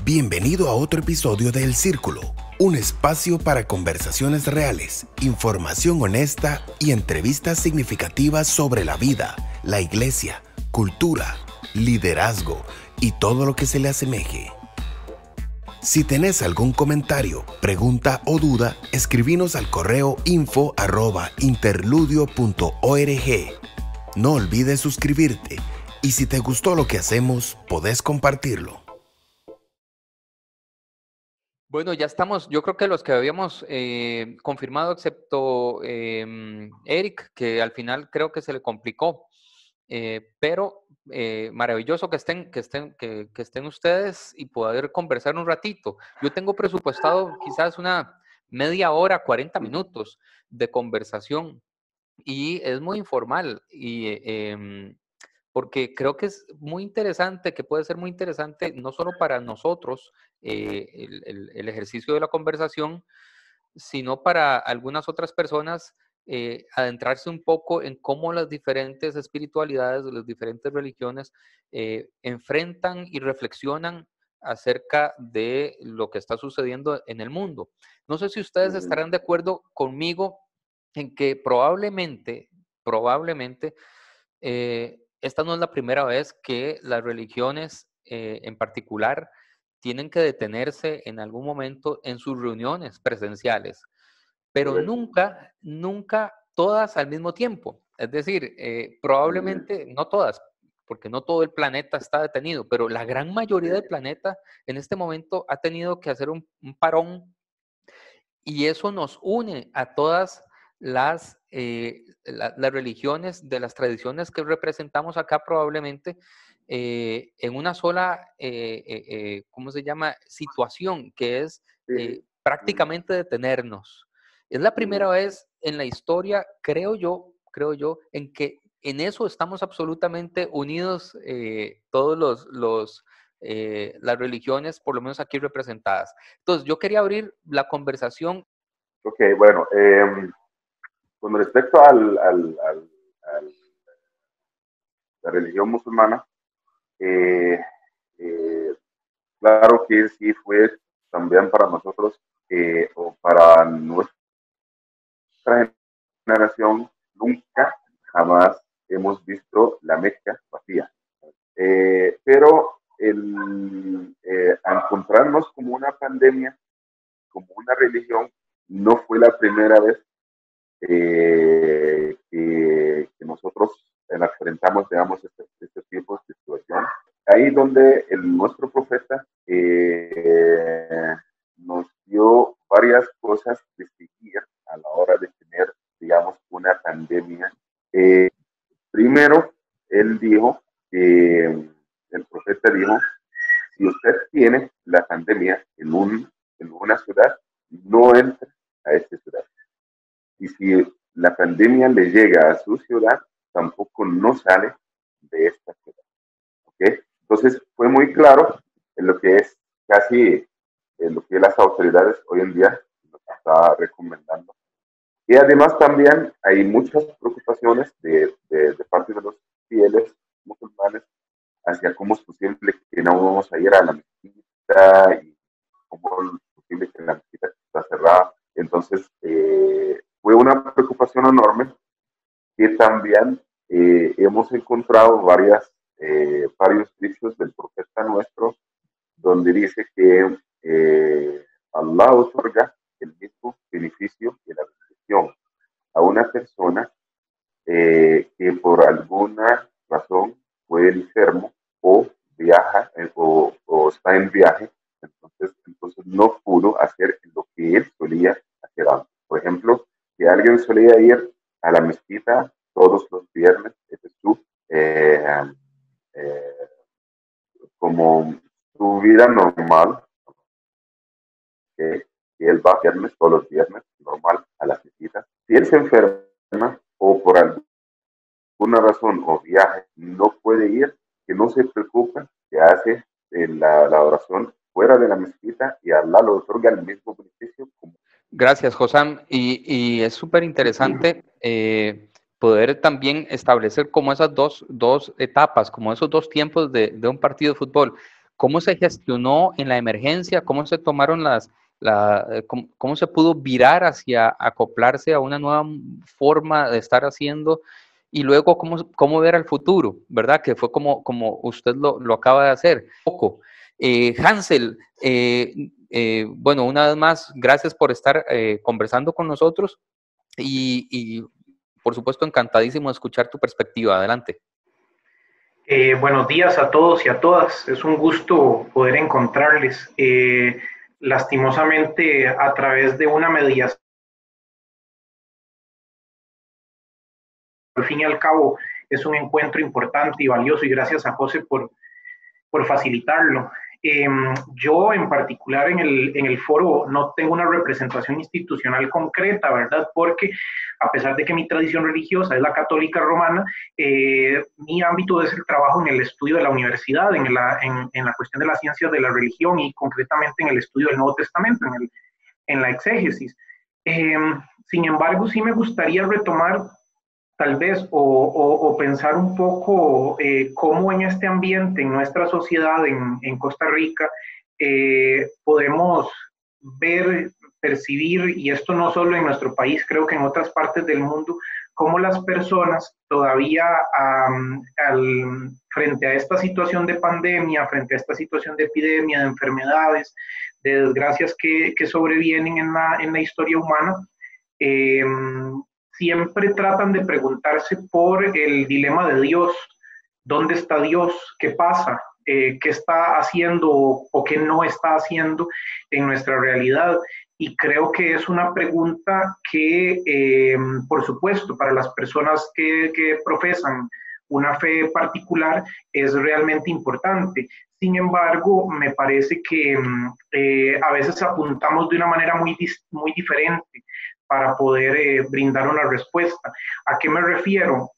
Bienvenido a otro episodio de El Círculo, un espacio para conversaciones reales, información honesta y entrevistas significativas sobre la vida, la iglesia, cultura, liderazgo y todo lo que se le asemeje. Si tenés algún comentario, pregunta o duda, escribinos al correo info@interludio.org. No olvides suscribirte y si te gustó lo que hacemos, podés compartirlo. Bueno, ya estamos, yo creo que los que habíamos confirmado, excepto Eric, que al final creo que se le complicó, pero maravilloso que estén ustedes y poder conversar un ratito. Yo tengo presupuestado quizás una media hora, 40 minutos de conversación y es muy informal porque creo que es muy interesante, que puede ser muy interesante, no solo para nosotros, el ejercicio de la conversación, sino para algunas otras personas, adentrarse un poco en cómo las diferentes espiritualidades, las diferentes religiones, enfrentan y reflexionan acerca de lo que está sucediendo en el mundo. No sé si ustedes estarán de acuerdo conmigo en que probablemente, esta no es la primera vez que las religiones en particular tienen que detenerse en algún momento en sus reuniones presenciales, pero Correcto. nunca todas al mismo tiempo. Es decir, probablemente no todas, porque no todo el planeta está detenido, pero la gran mayoría del planeta en este momento ha tenido que hacer un parón y eso nos une a todas las religiones de las tradiciones que representamos acá probablemente en una sola, ¿cómo se llama? Situación, que es Sí, prácticamente detenernos. Es la primera vez en la historia, creo yo, en que en eso estamos absolutamente unidos todos las religiones, por lo menos aquí representadas. Entonces, yo quería abrir la conversación. ok, bueno, con respecto a la religión musulmana, eh, eh, claro que sí fue también para nosotros o para nuestra generación, nunca, jamás hemos visto la Meca vacía. Pero encontrarnos como una pandemia, como una religión, no fue la primera vez que nosotros enfrentamos, digamos, este tipo de situación. Ahí donde nuestro profeta nos dio varias cosas de seguir a la hora de tener, digamos, una pandemia. Primero, él dijo que el profeta dijo, si usted tiene la pandemia en una ciudad, no entre a esta ciudad. Y si la pandemia le llega a su ciudad, tampoco no sale de esta ciudad. ¿Okay? Entonces, fue muy claro en lo que es casi en lo que las autoridades hoy en día nos está recomendando. Y además también hay muchas preocupaciones de parte de los fieles musulmanes hacia cómo es posible que no vamos a ir a la mezquita y cómo es posible que la mezquita está cerrada. Entonces, fue una preocupación enorme que también hemos encontrado varios dichos del profeta nuestro donde dice que Allah otorga el mismo beneficio de la bendición a una persona que por alguna razón fue enfermo o viaja o está en viaje, entonces no pudo hacer lo que él solía hacer antes. Por ejemplo, si alguien solía ir a la mezquita todos los viernes, ese es eh, como su vida normal, que él va viernes, todos los viernes, normal, a las mezquitas. Si él se enferma o por alguna razón o viaje no puede ir, que no se preocupe, que hace la oración fuera de la mezquita y Allah lo otorga el mismo beneficio. Gracias, Josam. Y es súper interesante poder también establecer como esas dos etapas, como esos dos tiempos de un partido de fútbol. ¿Cómo se gestionó en la emergencia? ¿Cómo se tomaron cómo se pudo virar hacia acoplarse a una nueva forma de estar haciendo? Y luego, ¿cómo ver al futuro? ¿Verdad? Que fue como usted lo acaba de hacer. Hansel, bueno, una vez más, gracias por estar conversando con nosotros y, por supuesto, encantadísimo de escuchar tu perspectiva. Adelante. Buenos días a todos y a todas. Es un gusto poder encontrarles. Lastimosamente, a través de una mediación, al fin y al cabo, es un encuentro importante y valioso, y gracias a José por facilitarlo. Yo en particular en el foro no tengo una representación institucional concreta, ¿verdad? Porque a pesar de que mi tradición religiosa es la católica romana, mi ámbito es el trabajo en el estudio de la universidad, en la cuestión de las ciencias de la religión y concretamente en el estudio del Nuevo Testamento, en la exégesis. Sin embargo, sí me gustaría retomar tal vez o pensar un poco cómo en este ambiente, en nuestra sociedad, en Costa Rica, podemos ver, percibir, y esto no solo en nuestro país, creo que en otras partes del mundo, cómo las personas todavía frente a esta situación de pandemia, frente a esta situación de epidemia, de enfermedades, de desgracias que sobrevienen en la historia humana, siempre tratan de preguntarse por el dilema de Dios. ¿Dónde está Dios? ¿Qué pasa? ¿Qué está haciendo o qué no está haciendo en nuestra realidad? Y creo que es una pregunta que, por supuesto, para las personas que profesan una fe particular es realmente importante. Sin embargo, me parece que a veces apuntamos de una manera muy diferente para poder brindar una respuesta. ¿A qué me refiero?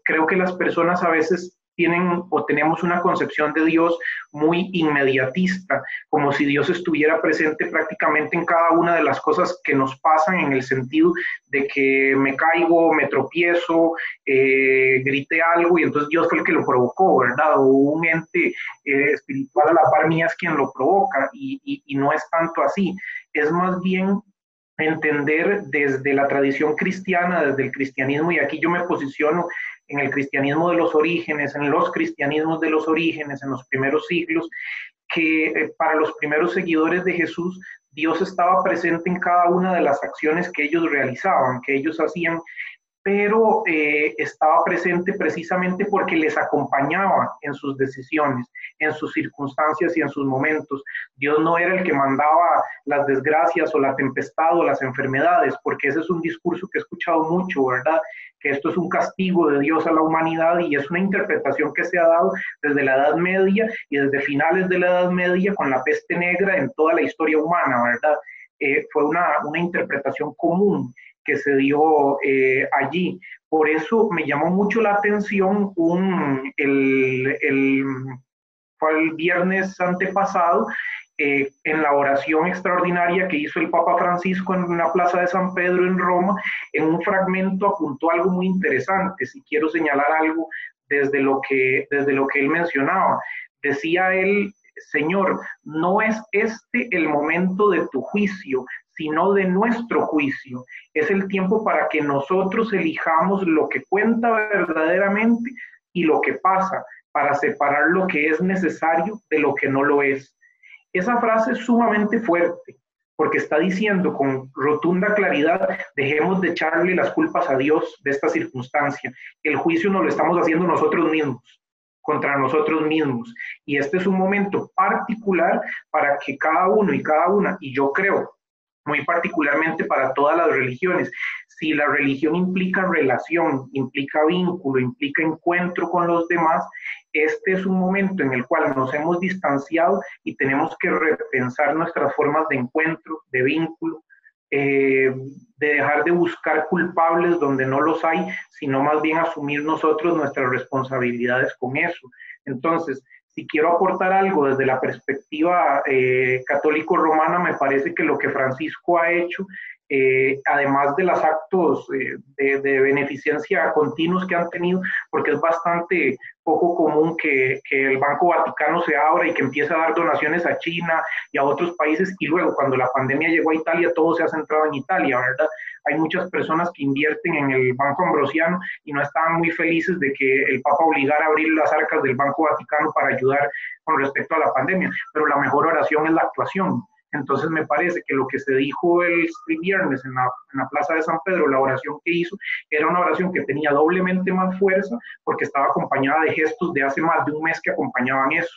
Creo que las personas a veces tienen o tenemos una concepción de Dios muy inmediatista, como si Dios estuviera presente prácticamente en cada una de las cosas que nos pasan, en el sentido de que me caigo, me tropiezo, grité algo y entonces Dios fue el que lo provocó, ¿verdad? O un ente espiritual a la par mía es quien lo provoca, y no es tanto así. Es más bien entender desde la tradición cristiana, desde el cristianismo, y aquí yo me posiciono en el cristianismo de los orígenes, en los cristianismos de los orígenes, en los primeros siglos, que para los primeros seguidores de Jesús, Dios estaba presente en cada una de las acciones que ellos realizaban, que ellos hacían, pero estaba presente precisamente porque les acompañaba en sus decisiones, en sus circunstancias y en sus momentos. Dios no era el que mandaba las desgracias o la tempestad o las enfermedades, porque ese es un discurso que he escuchado mucho, ¿verdad? Que esto es un castigo de Dios a la humanidad, y es una interpretación que se ha dado desde la Edad Media y desde finales de la Edad Media con la peste negra en toda la historia humana, ¿verdad? Fue una interpretación común que se dio allí. Por eso me llamó mucho la atención fue el viernes antepasado, en la oración extraordinaria que hizo el Papa Francisco en la Plaza de San Pedro en Roma. En un fragmento apuntó algo muy interesante, si quiero señalar algo desde lo que él mencionaba. Decía él: Señor, no es este el momento de tu juicio, sino de nuestro juicio. Es el tiempo para que nosotros elijamos lo que cuenta verdaderamente y lo que pasa, para separar lo que es necesario de lo que no lo es. Esa frase es sumamente fuerte, porque está diciendo con rotunda claridad: dejemos de echarle las culpas a Dios de esta circunstancia. El juicio nos lo estamos haciendo nosotros mismos, contra nosotros mismos. Y este es un momento particular para que cada uno y cada una, y yo creo muy particularmente para todas las religiones, si la religión implica relación, implica vínculo, implica encuentro con los demás, este es un momento en el cual nos hemos distanciado y tenemos que repensar nuestras formas de encuentro, de vínculo, de dejar de buscar culpables donde no los hay, sino más bien asumir nosotros nuestras responsabilidades con eso. Entonces, si quiero aportar algo desde la perspectiva católico-romana, me parece que lo que Francisco ha hecho además de los actos de beneficencia continuos que han tenido, porque es bastante poco común que el Banco Vaticano se abra y que empiece a dar donaciones a China y a otros países, y luego cuando la pandemia llegó a Italia, todo se ha centrado en Italia, ¿verdad? Hay muchas personas que invierten en el Banco Ambrosiano y no estaban muy felices de que el Papa obligara a abrir las arcas del Banco Vaticano para ayudar con respecto a la pandemia, pero la mejor oración es la actuación. Entonces me parece que lo que se dijo el viernes en la Plaza de San Pedro, la oración que hizo, era una oración que tenía doblemente más fuerza porque estaba acompañada de gestos de hace más de un mes que acompañaban eso.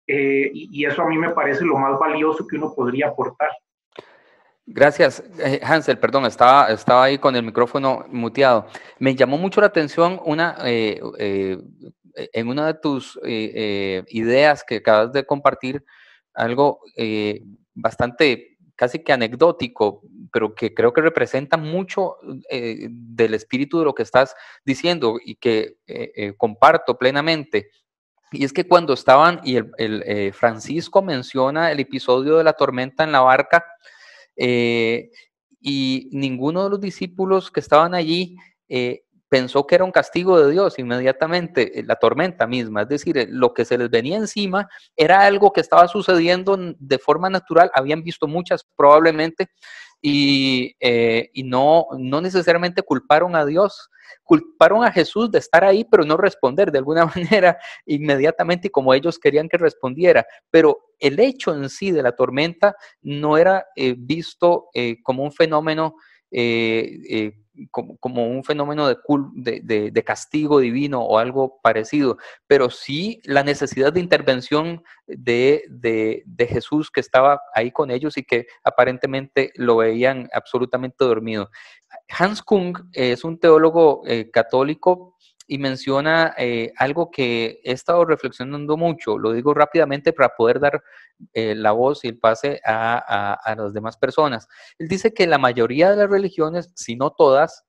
Y eso a mí me parece lo más valioso que uno podría aportar. Gracias, Hansel, perdón, estaba ahí con el micrófono muteado. Me llamó mucho la atención en una de tus ideas que acabas de compartir, algo bastante casi que anecdótico, pero que creo que representa mucho del espíritu de lo que estás diciendo y que comparto plenamente. Y es que cuando estaban, y Francisco menciona el episodio de la tormenta en la barca, y ninguno de los discípulos que estaban allí pensó que era un castigo de Dios inmediatamente, la tormenta misma, es decir, lo que se les venía encima era algo que estaba sucediendo de forma natural, habían visto muchas probablemente, y no necesariamente culparon a Dios, culparon a Jesús de estar ahí, pero no responder de alguna manera inmediatamente como ellos querían que respondiera. Pero el hecho en sí de la tormenta no era visto como un fenómeno como un fenómeno de castigo divino o algo parecido, pero sí la necesidad de intervención de Jesús que estaba ahí con ellos y que aparentemente lo veían absolutamente dormido. Hans Kung es un teólogo católico y menciona algo que he estado reflexionando mucho, lo digo rápidamente para poder dar la voz y el pase a las demás personas. Él dice que la mayoría de las religiones, si no todas,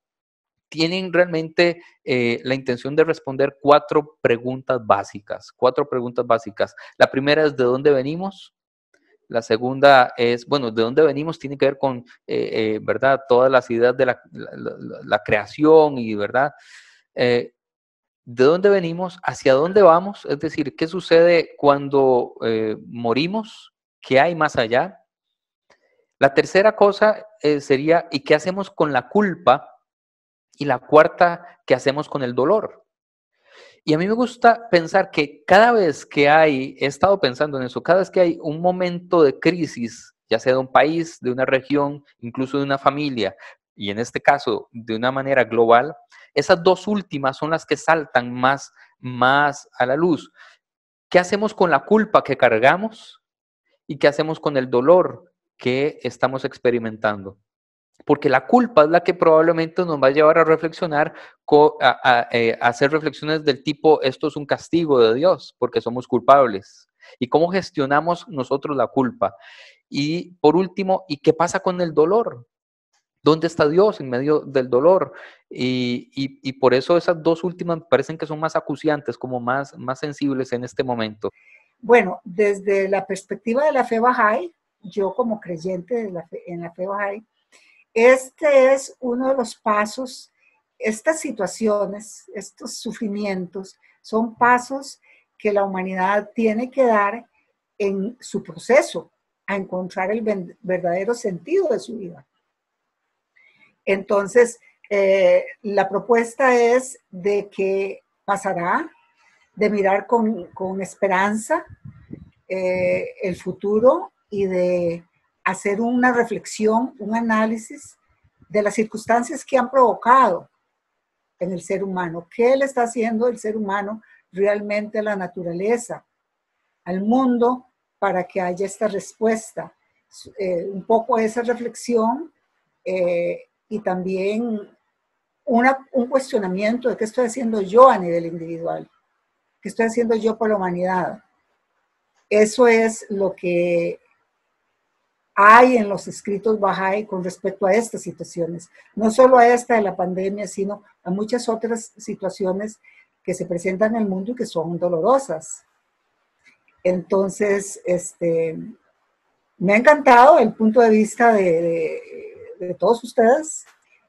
tienen realmente la intención de responder 4 preguntas básicas. 4 preguntas básicas. La primera es ¿de dónde venimos? La segunda es, bueno, ¿de dónde venimos? Tiene que ver con, ¿verdad? Todas las ideas de la creación y, ¿verdad? ¿De dónde venimos? ¿Hacia dónde vamos? Es decir, ¿qué sucede cuando morimos? ¿Qué hay más allá? La tercera cosa sería, ¿y qué hacemos con la culpa? Y la cuarta, ¿qué hacemos con el dolor? Y a mí me gusta pensar que cada vez que he estado pensando en eso, cada vez que hay un momento de crisis, ya sea de un país, de una región, incluso de una familia, y en este caso de una manera global, esas 2 últimas son las que saltan más a la luz. ¿Qué hacemos con la culpa que cargamos? ¿Y qué hacemos con el dolor que estamos experimentando? Porque la culpa es la que probablemente nos va a llevar a reflexionar, a hacer reflexiones del tipo, esto es un castigo de Dios, porque somos culpables. ¿Y cómo gestionamos nosotros la culpa? Y por último, ¿y qué pasa con el dolor? ¿Dónde está Dios en medio del dolor? Y por eso esas 2 últimas me parecen que son más acuciantes, como más sensibles en este momento. Bueno, desde la perspectiva de la fe Bahá'í, yo como creyente en la fe Bahá'í, este es uno de los pasos, estas situaciones, estos sufrimientos, son pasos que la humanidad tiene que dar en su proceso a encontrar el verdadero sentido de su vida. Entonces, la propuesta es de que pasará, de mirar con esperanza el futuro y de hacer una reflexión, un análisis de las circunstancias que han provocado en el ser humano. ¿Qué le está haciendo el ser humano realmente a la naturaleza, al mundo, para que haya esta respuesta? Un poco esa reflexión y también un cuestionamiento de qué estoy haciendo yo a nivel individual, qué estoy haciendo yo por la humanidad. Eso es lo que hay en los escritos Bahá'í con respecto a estas situaciones, no solo a esta de la pandemia, sino a muchas otras situaciones que se presentan en el mundo y que son dolorosas. Entonces, me ha encantado el punto de vista de de todos ustedes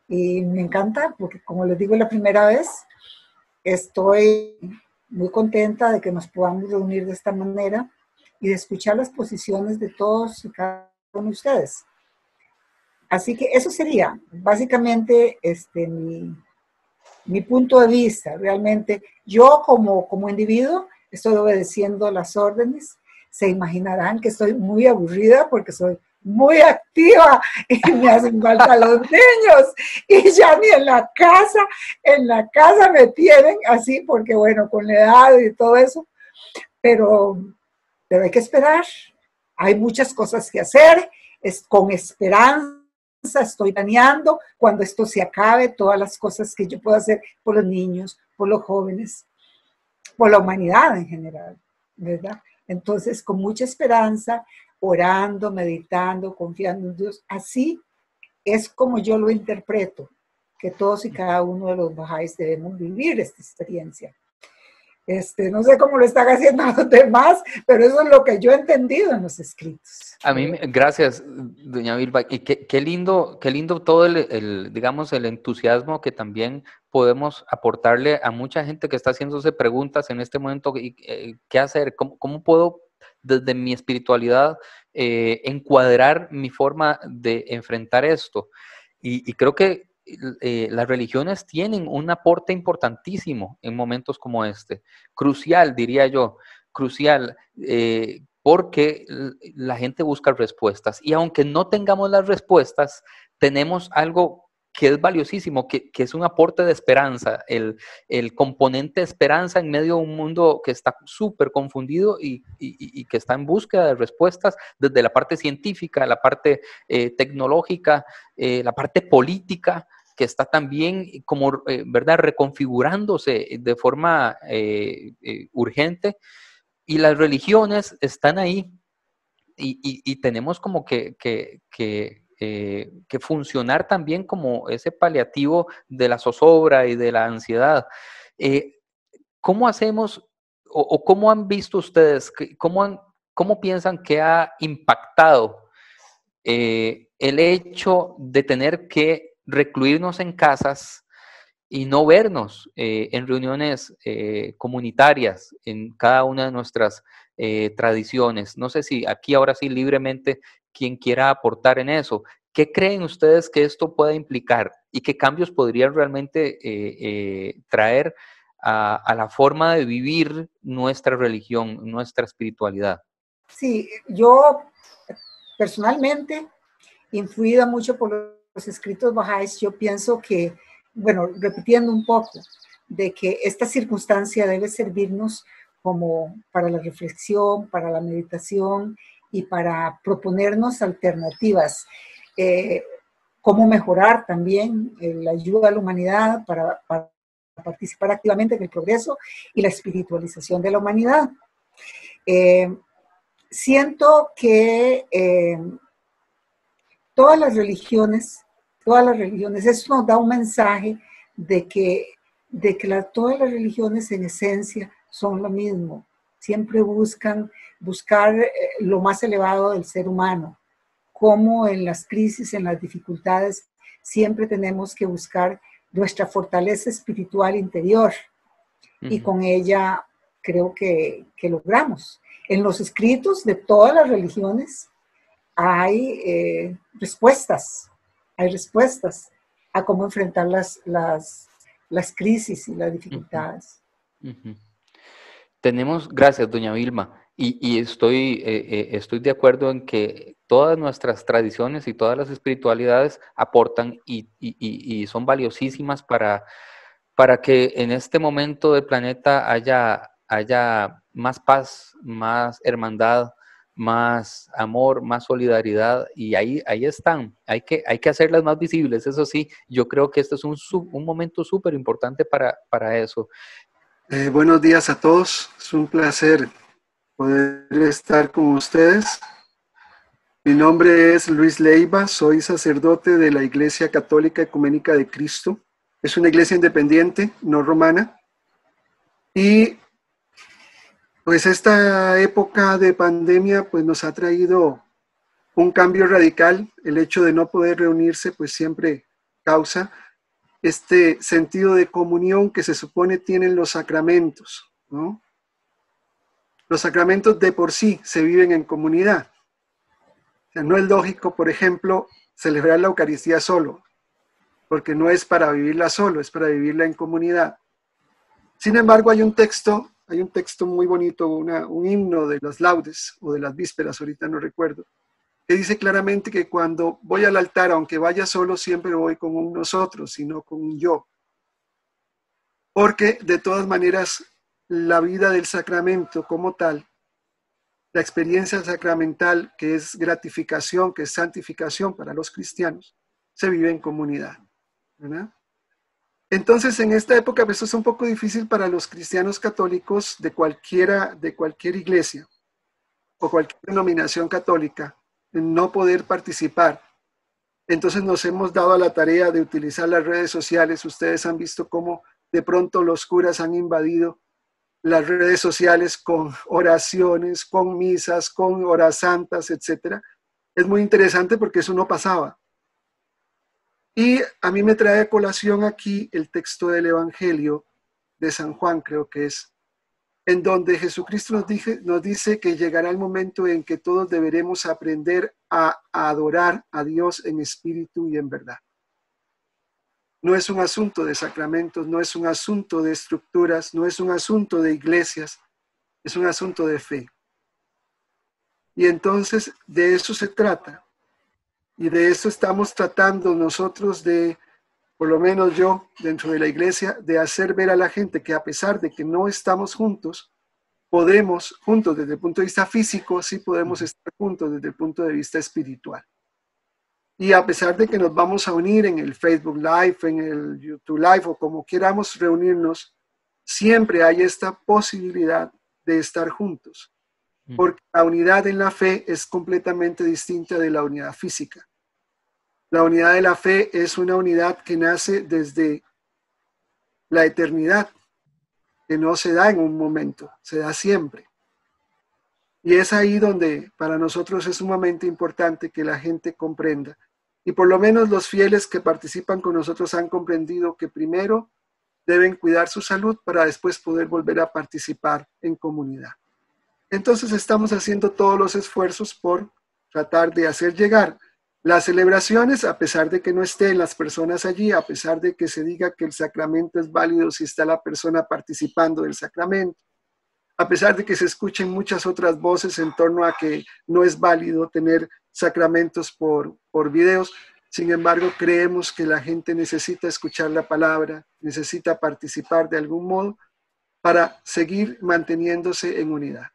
y me encanta porque, como les digo, es la primera vez. Estoy muy contenta de que nos podamos reunir de esta manera y de escuchar las posiciones de todos y cada uno de ustedes. Así que eso sería básicamente mi punto de vista. Realmente yo como individuo estoy obedeciendo las órdenes. Se imaginarán que estoy muy aburrida porque soy muy activa y me hacen falta los niños y ya ni en la casa me tienen así porque bueno, con la edad y todo eso, pero hay que esperar. Hay muchas cosas que hacer, es con esperanza. Estoy planeando cuando esto se acabe, todas las cosas que yo puedo hacer por los niños, por los jóvenes, por la humanidad en general, ¿verdad? Entonces, con mucha esperanza, orando, meditando, confiando en Dios, así es como yo lo interpreto, que todos y cada uno de los bahá'ís debemos vivir esta experiencia. No sé cómo lo están haciendo los demás, pero eso es lo que yo he entendido en los escritos. A mí, gracias, doña Vilma. Y qué lindo todo digamos, el entusiasmo que también podemos aportarle a mucha gente que está haciéndose preguntas en este momento. ¿Qué hacer? ¿Cómo puedo, desde mi espiritualidad, encuadrar mi forma de enfrentar esto? Y creo que las religiones tienen un aporte importantísimo en momentos como este. Crucial, diría yo, crucial. Porque la gente busca respuestas y aunque no tengamos las respuestas, tenemos algo que es valiosísimo, que es un aporte de esperanza, el componente de esperanza en medio de un mundo que está súper confundido y que está en búsqueda de respuestas desde la parte científica, la parte tecnológica, la parte política, que está también como, ¿verdad?, reconfigurándose de forma urgente. Y las religiones están ahí y tenemos como que funcionar también como ese paliativo de la zozobra y de la ansiedad. ¿Cómo hacemos o cómo han visto ustedes, cómo piensan que ha impactado el hecho de tener que recluirnos en casas y no vernos en reuniones comunitarias en cada una de nuestras tradiciones? No sé si aquí ahora sí libremente quien quiera aportar en eso. ¿Qué creen ustedes que esto pueda implicar y qué cambios podrían realmente traer a la forma de vivir nuestra religión, nuestra espiritualidad? Sí, yo personalmente, influida mucho por los escritos bahá'ís, yo pienso que, bueno, repitiendo un poco, de que esta circunstancia debe servirnos como para la reflexión, para la meditación y para proponernos alternativas. Cómo mejorar también la ayuda a la humanidad para participar activamente en el progreso y la espiritualización de la humanidad. Siento que todas las religiones, eso nos da un mensaje de que todas las religiones en esencia son lo mismo. Siempre buscar lo más elevado del ser humano. Como en las crisis, en las dificultades, siempre tenemos que buscar nuestra fortaleza espiritual interior. Y con ella creo que logramos. En los escritos de todas las religiones hay respuestas a cómo enfrentar las crisis y las dificultades. Gracias, doña Vilma. Y estoy de acuerdo en que todas nuestras tradiciones y todas las espiritualidades aportan y son valiosísimas para que en este momento del planeta haya más paz, más hermandad, más amor, más solidaridad, y ahí están. Hay que hacerlas más visibles. Eso sí, yo creo que este es un momento súper importante para eso. Buenos días a todos. Es un placer poder estar con ustedes. Mi nombre es Luis Leiva, soy sacerdote de la Iglesia Católica Ecuménica de Cristo. Es una iglesia independiente, no romana. Y pues esta época de pandemia pues nos ha traído un cambio radical. El hecho de no poder reunirse pues siempre causa este sentido de comunión que se supone tienen los sacramentos, ¿no? Los sacramentos de por sí se viven en comunidad. O sea, no es lógico, por ejemplo, celebrar la Eucaristía solo, porque no es para vivirla solo, es para vivirla en comunidad. Sin embargo, hay un texto muy bonito, un himno de las laudes o de las vísperas, ahorita no recuerdo, que dice claramente que cuando voy al altar, aunque vaya solo, siempre voy con un nosotros, y no con un yo. Porque de todas maneras, la vida del sacramento como tal, la experiencia sacramental, que es gratificación, que es santificación para los cristianos, se vive en comunidad, ¿verdad? Entonces, en esta época, pues, es un poco difícil para los cristianos católicos de cualquier iglesia o cualquier denominación católica no poder participar. Entonces nos hemos dado a la tarea de utilizar las redes sociales. Ustedes han visto cómo de pronto los curas han invadido las redes sociales con oraciones, con misas, con horas santas, etc. Es muy interesante porque eso no pasaba. Y a mí me trae a colación aquí el texto del Evangelio de San Juan, creo que es, en donde Jesucristo nos dice que llegará el momento en que todos deberemos aprender a adorar a Dios en espíritu y en verdad. No es un asunto de sacramentos, no es un asunto de estructuras, no es un asunto de iglesias, es un asunto de fe. Y entonces de eso se trata. Y de eso estamos tratando nosotros de, por lo menos yo, dentro de la iglesia, de hacer ver a la gente que a pesar de que no estamos juntos, podemos, juntos desde el punto de vista físico, sí podemos estar juntos desde el punto de vista espiritual. Y a pesar de que nos vamos a unir en el Facebook Live, en el YouTube Live o como queramos reunirnos, siempre hay esta posibilidad de estar juntos. Porque la unidad en la fe es completamente distinta de la unidad física. La unidad de la fe es una unidad que nace desde la eternidad, que no se da en un momento, se da siempre. Y es ahí donde para nosotros es sumamente importante que la gente comprenda. Y por lo menos los fieles que participan con nosotros han comprendido que primero deben cuidar su salud para después poder volver a participar en comunidad. Entonces estamos haciendo todos los esfuerzos por tratar de hacer llegar las celebraciones, a pesar de que no estén las personas allí, a pesar de que se diga que el sacramento es válido si está la persona participando del sacramento, a pesar de que se escuchen muchas otras voces en torno a que no es válido tener sacramentos por videos. Sin embargo, creemos que la gente necesita escuchar la palabra, necesita participar de algún modo para seguir manteniéndose en unidad.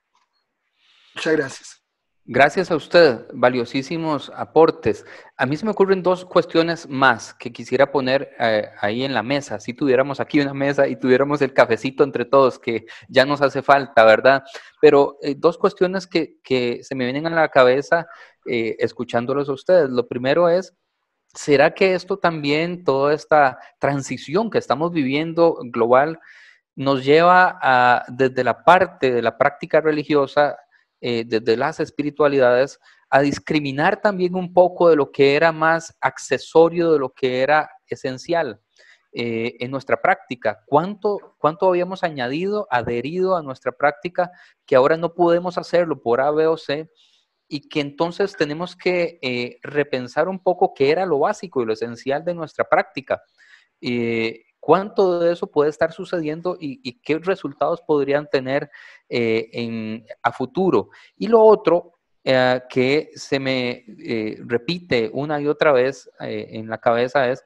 Muchas gracias. Gracias a usted, valiosísimos aportes. A mí se me ocurren dos cuestiones más que quisiera poner ahí en la mesa. Si tuviéramos aquí una mesa y tuviéramos el cafecito entre todos, que ya nos hace falta, ¿verdad? Pero dos cuestiones que se me vienen a la cabeza escuchándolos a ustedes. Lo primero es, ¿será que esto también, toda esta transición que estamos viviendo global, nos lleva a, desde la parte de la práctica religiosa, desde las espiritualidades, a discriminar también un poco de lo que era más accesorio, de lo que era esencial en nuestra práctica? ¿Cuánto habíamos adherido a nuestra práctica que ahora no podemos hacerlo por A, B o C? Y que entonces tenemos que repensar un poco qué era lo básico y lo esencial de nuestra práctica. ¿Cuánto de eso puede estar sucediendo y qué resultados podrían tener a futuro? Y lo otro que se me repite una y otra vez en la cabeza es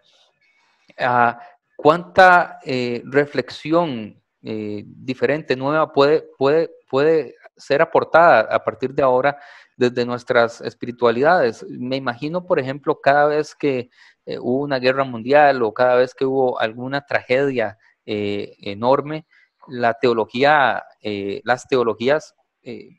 cuánta reflexión diferente, nueva puede ser aportada a partir de ahora desde nuestras espiritualidades. Me imagino, por ejemplo, cada vez que hubo una guerra mundial o cada vez que hubo alguna tragedia enorme, las teologías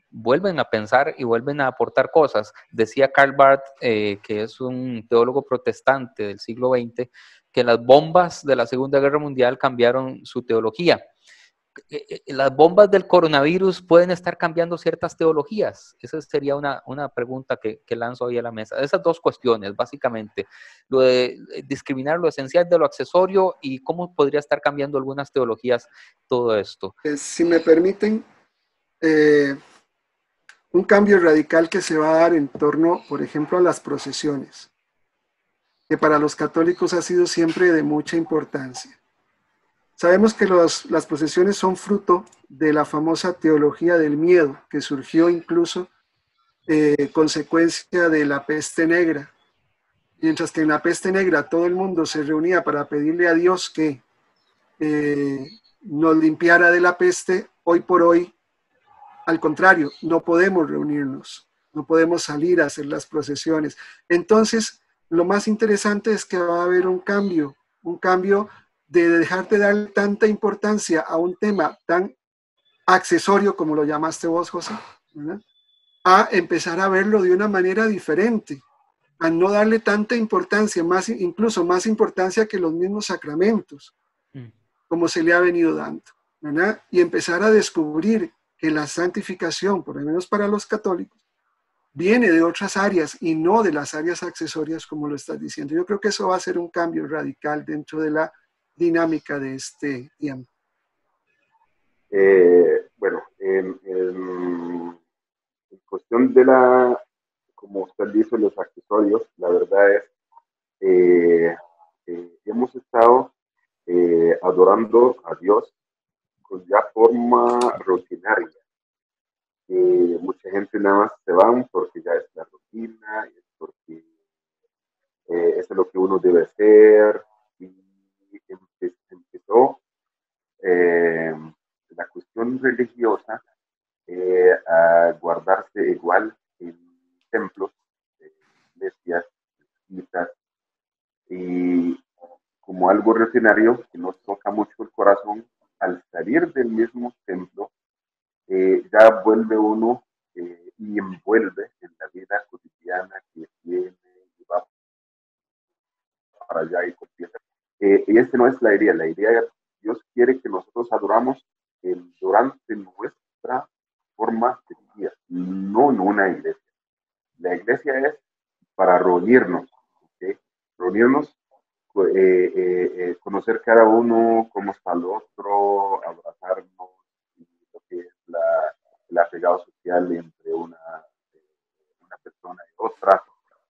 vuelven a pensar y vuelven a aportar cosas. Decía Karl Barth, que es un teólogo protestante del siglo XX, que las bombas de la Segunda Guerra Mundial cambiaron su teología. las bombas del coronavirus pueden estar cambiando ciertas teologías. Esa sería una pregunta que lanzo ahí a la mesa. Esas dos cuestiones, básicamente. Lo de discriminar lo esencial de lo accesorio y cómo podría estar cambiando algunas teologías todo esto. Si me permiten, un cambio radical que se va a dar en torno, por ejemplo, a las procesiones, que para los católicos ha sido siempre de mucha importancia. Sabemos que las procesiones son fruto de la famosa teología del miedo, que surgió incluso consecuencia de la peste negra. Mientras que en la peste negra todo el mundo se reunía para pedirle a Dios que nos limpiara de la peste, hoy por hoy, al contrario, no podemos reunirnos, no podemos salir a hacer las procesiones. Entonces, lo más interesante es que va a haber un cambio de dejar de dar tanta importancia a un tema tan accesorio, como lo llamaste vos, José, ¿verdad? A empezar a verlo de una manera diferente, a no darle tanta importancia, incluso más importancia que los mismos sacramentos, como se le ha venido dando, ¿verdad? Y empezar a descubrir que la santificación, por lo menos para los católicos, viene de otras áreas y no de las áreas accesorias, como lo estás diciendo. Yo creo que eso va a ser un cambio radical dentro de la dinámica de este tiempo. Bueno, en cuestión de como usted dice, los accesorios, la verdad es hemos estado adorando a Dios con ya forma rutinaria. Mucha gente nada más se van porque ya es la rutina, es porque eso es lo que uno debe hacer, y empezó la cuestión religiosa a guardarse igual en templos, iglesias, mezquitas, y como algo rutinario que nos toca mucho el corazón, al salir del mismo templo, ya vuelve uno y envuelve en la vida cotidiana que tiene y va para allá y confiesa. Y esta no es la idea. La idea, Dios quiere que nosotros adoramos durante nuestra forma de vida, no en una iglesia. La iglesia es para reunirnos, ¿okay? Reunirnos, conocer cada uno, cómo está el otro, abrazarnos, y lo que es el apegado social entre una persona y otra,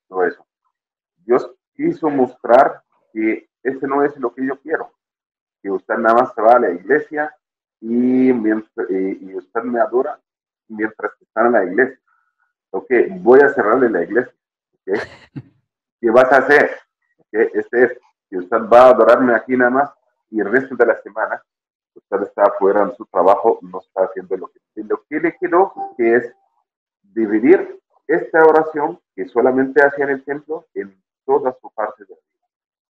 todo eso. Dios quiso mostrar que este no es lo que yo quiero, que usted nada más se va a la iglesia y usted me adora mientras está en la iglesia. Ok, voy a cerrarle la iglesia. Okay. ¿Qué vas a hacer? Okay. Si usted va a adorarme aquí nada más y el resto de la semana usted está afuera en su trabajo, no está haciendo lo que le quiero, que es dividir esta oración que solamente hacía en el templo en toda su parte de la vida.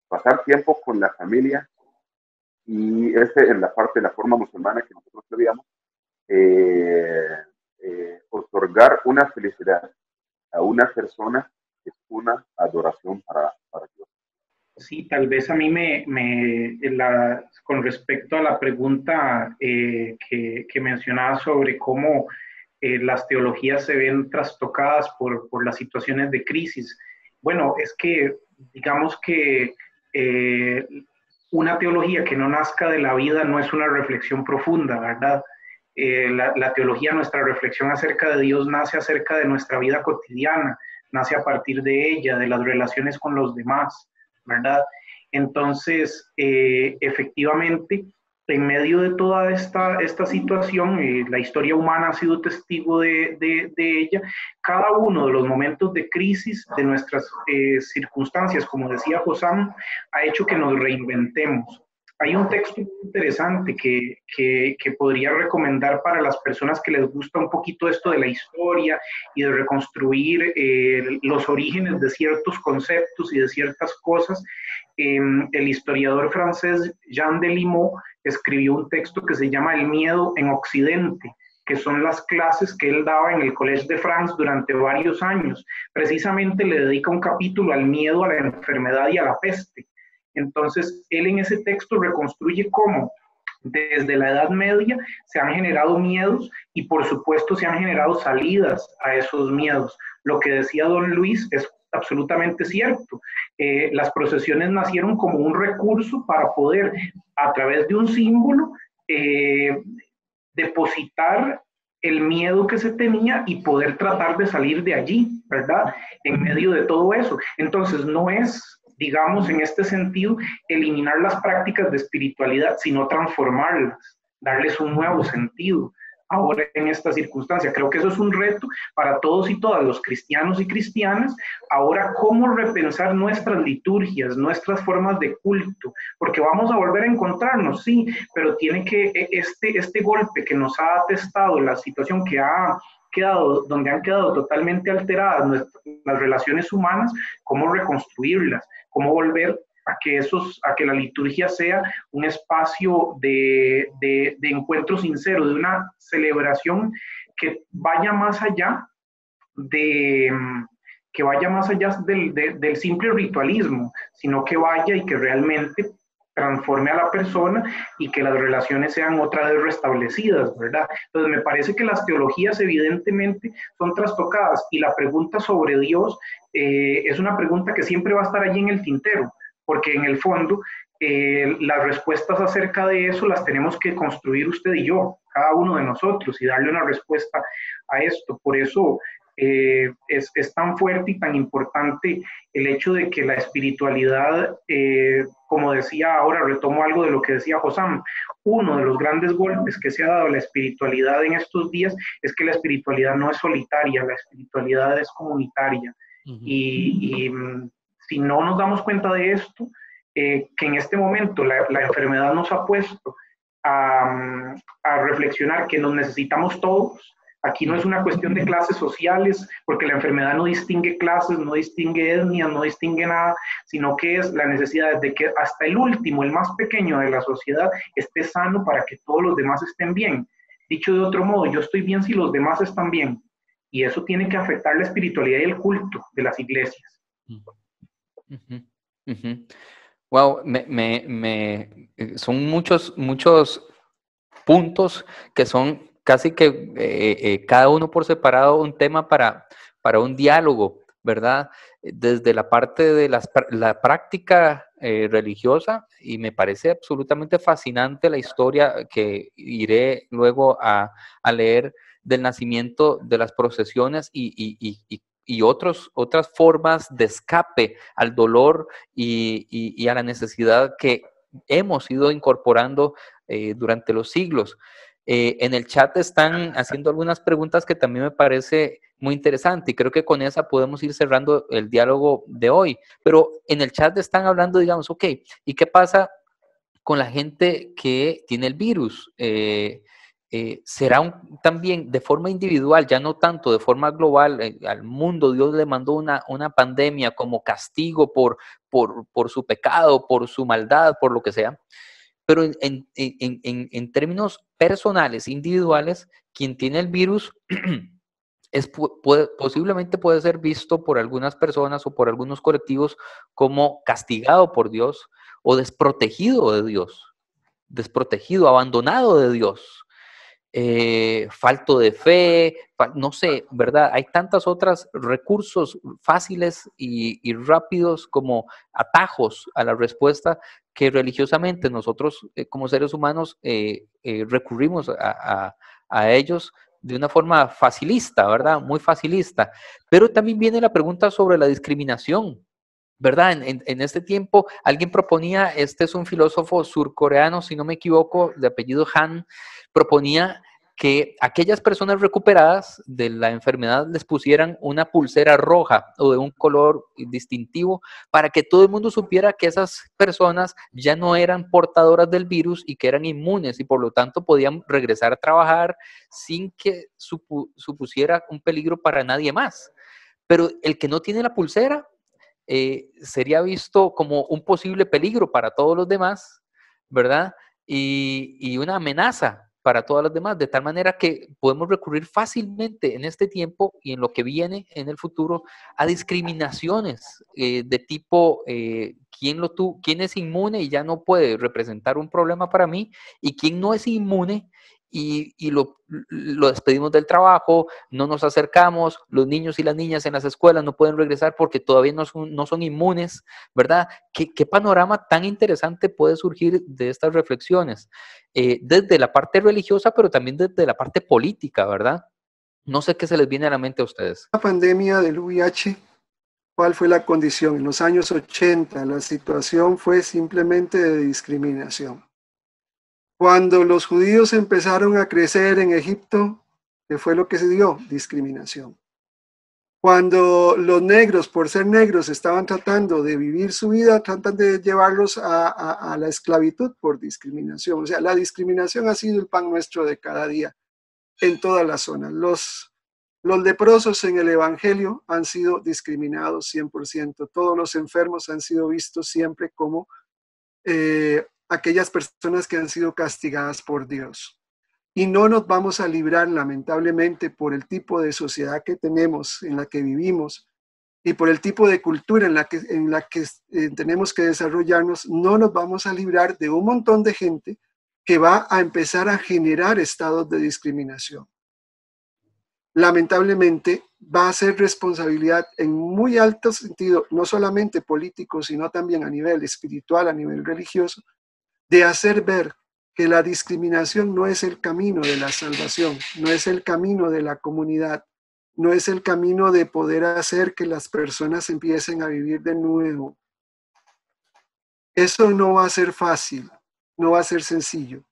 Pasar tiempo con la familia, y en la parte de la forma musulmana que nosotros veíamos, otorgar una felicidad a una persona es una adoración para Dios. Sí, tal vez a mí con respecto a la pregunta que mencionaba sobre cómo las teologías se ven trastocadas por las situaciones de crisis. Bueno, es que digamos que una teología que no nazca de la vida no es una reflexión profunda, ¿verdad? La teología, nuestra reflexión acerca de Dios, nace acerca de nuestra vida cotidiana, nace a partir de ella, de las relaciones con los demás, ¿verdad? Entonces, efectivamente, en medio de toda esta situación, la historia humana ha sido testigo de ella. Cada uno de los momentos de crisis de nuestras circunstancias, como decía Josam, ha hecho que nos reinventemos. Hay un texto muy interesante que podría recomendar para las personas que les gusta un poquito esto de la historia y de reconstruir los orígenes de ciertos conceptos y de ciertas cosas. El historiador francés Jean Delimot escribió un texto que se llama El miedo en Occidente, que son las clases que él daba en el Collège de France durante varios años. Precisamente le dedica un capítulo al miedo a la enfermedad y a la peste. Entonces, él en ese texto reconstruye cómo Desde la Edad Media se han generado miedos y por supuesto se han generado salidas a esos miedos. Lo que decía don Luis es absolutamente cierto. Las procesiones nacieron como un recurso para poder, a través de un símbolo, depositar el miedo que se tenía y poder tratar de salir de allí, ¿verdad? En medio de todo eso. Entonces, no es, digamos, en este sentido, eliminar las prácticas de espiritualidad, sino transformarlas, darles un nuevo sentido. Ahora en esta circunstancia, creo que eso es un reto para todos y todas los cristianos y cristianas. Ahora, ¿cómo repensar nuestras liturgias, nuestras formas de culto? Porque vamos a volver a encontrarnos, sí, pero tiene que, este golpe que nos ha atestado, la situación que ha quedado, donde han quedado totalmente alteradas las relaciones humanas, ¿cómo reconstruirlas? ¿Cómo volver a que la liturgia sea un espacio de encuentro sincero, de una celebración que vaya más allá del simple ritualismo, sino que vaya y que realmente transforme a la persona y que las relaciones sean otra vez restablecidas, ¿verdad? Entonces me parece que las teologías evidentemente son trastocadas y la pregunta sobre Dios es una pregunta que siempre va a estar allí en el tintero, porque en el fondo las respuestas acerca de eso las tenemos que construir usted y yo, cada uno de nosotros, y darle una respuesta a esto. Por eso es tan fuerte y tan importante el hecho de que la espiritualidad, como decía ahora, retomo algo de lo que decía Hossam, uno de los grandes golpes que se ha dado a la espiritualidad en estos días es que la espiritualidad no es solitaria, la espiritualidad es comunitaria. Y si no nos damos cuenta de esto, que en este momento la enfermedad nos ha puesto a reflexionar que nos necesitamos todos. Aquí no es una cuestión de clases sociales, porque la enfermedad no distingue clases, no distingue etnias, no distingue nada, sino que es la necesidad de que hasta el último, el más pequeño de la sociedad, esté sano para que todos los demás estén bien. Dicho de otro modo, yo estoy bien si los demás están bien. Y eso tiene que afectar la espiritualidad y el culto de las iglesias. Wow, son muchos puntos que son casi que cada uno por separado un tema para un diálogo, ¿verdad? Desde la parte de la práctica religiosa, y me parece absolutamente fascinante la historia que iré luego a leer del nacimiento de las procesiones y otras formas de escape al dolor y a la necesidad que hemos ido incorporando durante los siglos. En el chat están haciendo algunas preguntas que también me parece muy interesante y creo que con esa podemos ir cerrando el diálogo de hoy. Pero en el chat están hablando, digamos, ok, ¿y qué pasa con la gente que tiene el virus? Será también de forma individual, ya no tanto de forma global, al mundo Dios le mandó una pandemia como castigo por su pecado, por su maldad, por lo que sea. Pero en términos personales, individuales, quien tiene el virus posiblemente puede ser visto por algunas personas o por algunos colectivos como castigado por Dios o desprotegido de Dios, desprotegido, abandonado de Dios. Falto de fe, no sé, ¿verdad? Hay tantos otros recursos fáciles y rápidos como atajos a la respuesta que religiosamente nosotros como seres humanos recurrimos a ellos de una forma facilista, ¿verdad? Muy facilista. Pero también viene la pregunta sobre la discriminación, ¿verdad? En este tiempo alguien proponía, este es un filósofo surcoreano, si no me equivoco, de apellido Han, proponía que aquellas personas recuperadas de la enfermedad les pusieran una pulsera roja o de un color distintivo para que todo el mundo supiera que esas personas ya no eran portadoras del virus y que eran inmunes y por lo tanto podían regresar a trabajar sin que supusiera un peligro para nadie más. Pero el que no tiene la pulsera sería visto como un posible peligro para todos los demás, ¿verdad? Y una amenaza para todas las demás, de tal manera que podemos recurrir fácilmente en este tiempo y en lo que viene en el futuro a discriminaciones de tipo quién es inmune y ya no puede representar un problema para mí, y quién no es inmune y lo despedimos del trabajo, no nos acercamos, los niños y las niñas en las escuelas no pueden regresar porque todavía no son inmunes, ¿verdad? ¿Qué panorama tan interesante puede surgir de estas reflexiones? Desde la parte religiosa, pero también desde la parte política, ¿verdad? No sé qué se les viene a la mente a ustedes. La pandemia del VIH, ¿cuál fue la condición? En los años 80 la situación fue simplemente de discriminación. Cuando los judíos empezaron a crecer en Egipto, ¿qué fue lo que se dio? Discriminación. Cuando los negros, por ser negros, estaban tratando de vivir su vida, tratan de llevarlos a la esclavitud por discriminación. O sea, la discriminación ha sido el pan nuestro de cada día en toda la zona. Los leprosos en el Evangelio han sido discriminados 100%. Todos los enfermos han sido vistos siempre como aquellas personas que han sido castigadas por Dios. Y no nos vamos a librar, lamentablemente, por el tipo de sociedad que tenemos, en la que vivimos, y por el tipo de cultura en la que tenemos que desarrollarnos, no nos vamos a librar de un montón de gente que va a empezar a generar estados de discriminación. Lamentablemente, va a ser responsabilidad en muy alto sentido, no solamente político, sino también a nivel espiritual, a nivel religioso, de hacer ver que la discriminación no es el camino de la salvación, no es el camino de la comunidad, no es el camino de poder hacer que las personas empiecen a vivir de nuevo. Eso no va a ser fácil, no va a ser sencillo.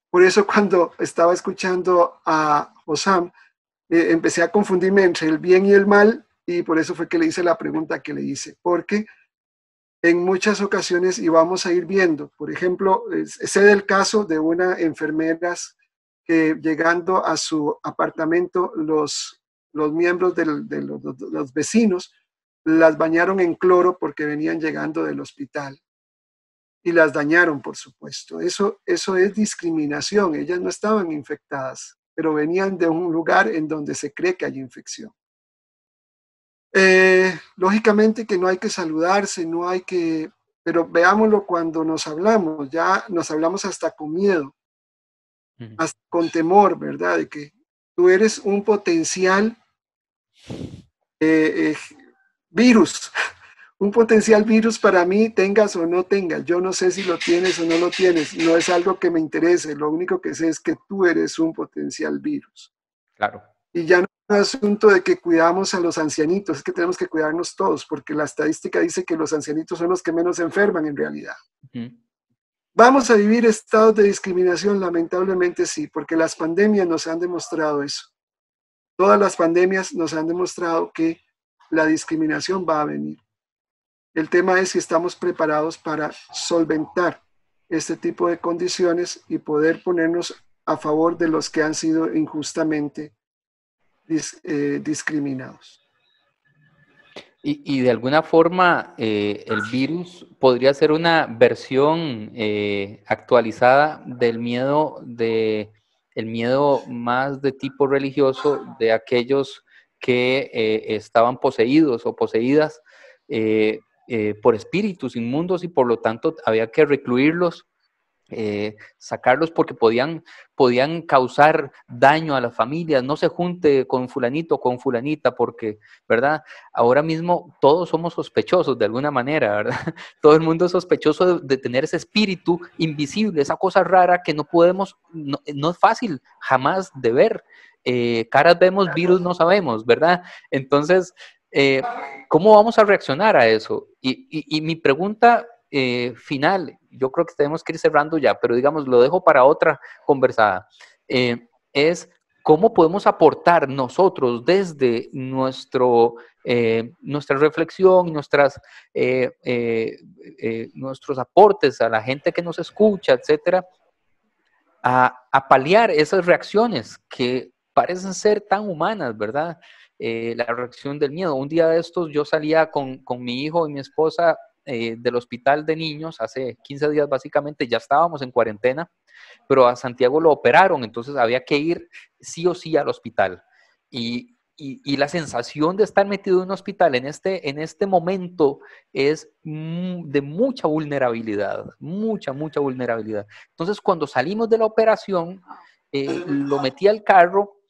Por eso cuando estaba escuchando a Hossam, empecé a confundirme entre el bien y el mal, y por eso fue que le hice la pregunta que le hice, porque en muchas ocasiones, y vamos a ir viendo, por ejemplo, sé del caso de una enfermera que llegando a su apartamento, los miembros de los vecinos las bañaron en cloro porque venían llegando del hospital y las dañaron, por supuesto. Eso es discriminación. Ellas no estaban infectadas, pero venían de un lugar en donde se cree que hay infección. Lógicamente que no hay que saludarse, no hay que, pero veámoslo cuando nos hablamos, ya nos hablamos hasta con miedo, hasta con temor, ¿verdad? De que tú eres un potencial virus, un potencial virus para mí, tengas o no tengas. Yo no sé si lo tienes o no lo tienes, no es algo que me interese, lo único que sé es que tú eres un potencial virus. Claro. Y ya no es un asunto de que cuidamos a los ancianitos, es que tenemos que cuidarnos todos, porque la estadística dice que los ancianitos son los que menos se enferman en realidad. ¿Vamos a vivir estados de discriminación? Lamentablemente sí, porque las pandemias nos han demostrado eso. Todas las pandemias nos han demostrado que la discriminación va a venir. El tema es si estamos preparados para solventar este tipo de condiciones y poder ponernos a favor de los que han sido injustamente discriminados. Y de alguna forma el virus podría ser una versión actualizada del miedo, el miedo más de tipo religioso de aquellos que estaban poseídos o poseídas por espíritus inmundos, y por lo tanto había que recluirlos, sacarlos porque podían causar daño a las familias. No se junte con fulanito o con fulanita porque, ¿verdad? Ahora mismo todos somos sospechosos de alguna manera, ¿verdad? Todo el mundo es sospechoso de tener ese espíritu invisible, esa cosa rara que no podemos, no es fácil jamás de ver. Caras vemos, virus no sabemos, ¿verdad? Entonces, ¿cómo vamos a reaccionar a eso? Y mi pregunta final, yo creo que tenemos que ir cerrando ya, pero digamos, lo dejo para otra conversada, es cómo podemos aportar nosotros desde nuestra reflexión, nuestros aportes a la gente que nos escucha, etcétera, a paliar esas reacciones que parecen ser tan humanas, ¿verdad? La reacción del miedo. Un día de estos yo salía con mi hijo y mi esposa del hospital de niños, hace 15 días básicamente, ya estábamos en cuarentena, pero a Santiago lo operaron, entonces había que ir sí o sí al hospital. Y la sensación de estar metido en un hospital en este momento es de mucha vulnerabilidad, mucha vulnerabilidad. Entonces, cuando salimos de la operación, lo metí al carro,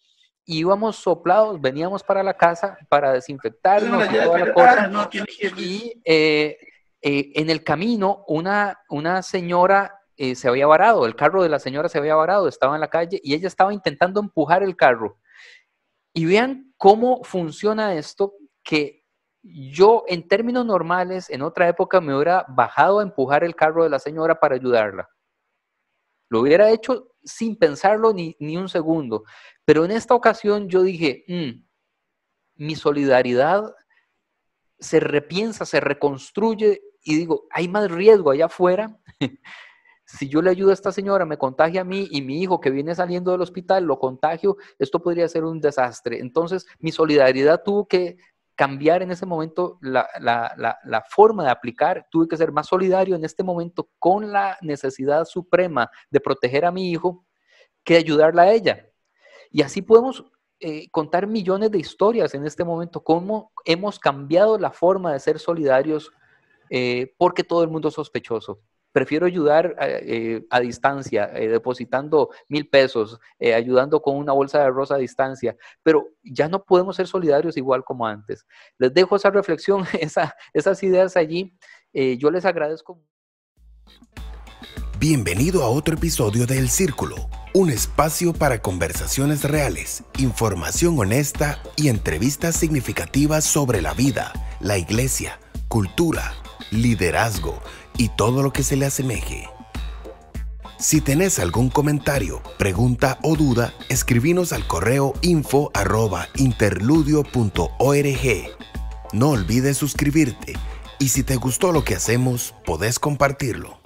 íbamos soplados, veníamos para la casa para desinfectarnos y toda la cosa. Y en el camino, una señora se había varado, el carro de la señora se había varado, estaba en la calle y ella estaba intentando empujar el carro. Y vean cómo funciona esto, que yo en términos normales, en otra época me hubiera bajado a empujar el carro de la señora para ayudarla. Lo hubiera hecho sin pensarlo ni un segundo. Pero en esta ocasión yo dije, mi solidaridad se repiensa, se reconstruye y digo, hay más riesgo allá afuera. Si yo le ayudo a esta señora, me contagia a mí y mi hijo que viene saliendo del hospital, lo contagio, esto podría ser un desastre. Entonces, mi solidaridad tuvo que cambiar en ese momento la forma de aplicar. Tuve que ser más solidario en este momento con la necesidad suprema de proteger a mi hijo que de ayudarla a ella. Y así podemos contar millones de historias en este momento, cómo hemos cambiado la forma de ser solidarios porque todo el mundo es sospechoso. Prefiero ayudar a distancia, depositando 1,000 pesos, ayudando con una bolsa de arroz a distancia, pero ya no podemos ser solidarios igual como antes. Les dejo esa reflexión, esas ideas allí. Yo les agradezco. Bienvenido a otro episodio de El Círculo, un espacio para conversaciones reales, información honesta y entrevistas significativas sobre la vida, la iglesia, cultura, liderazgo y todo lo que se le asemeje. Si tenés algún comentario, pregunta o duda, escribinos al correo info@interludio.org. No olvides suscribirte y si te gustó lo que hacemos, podés compartirlo.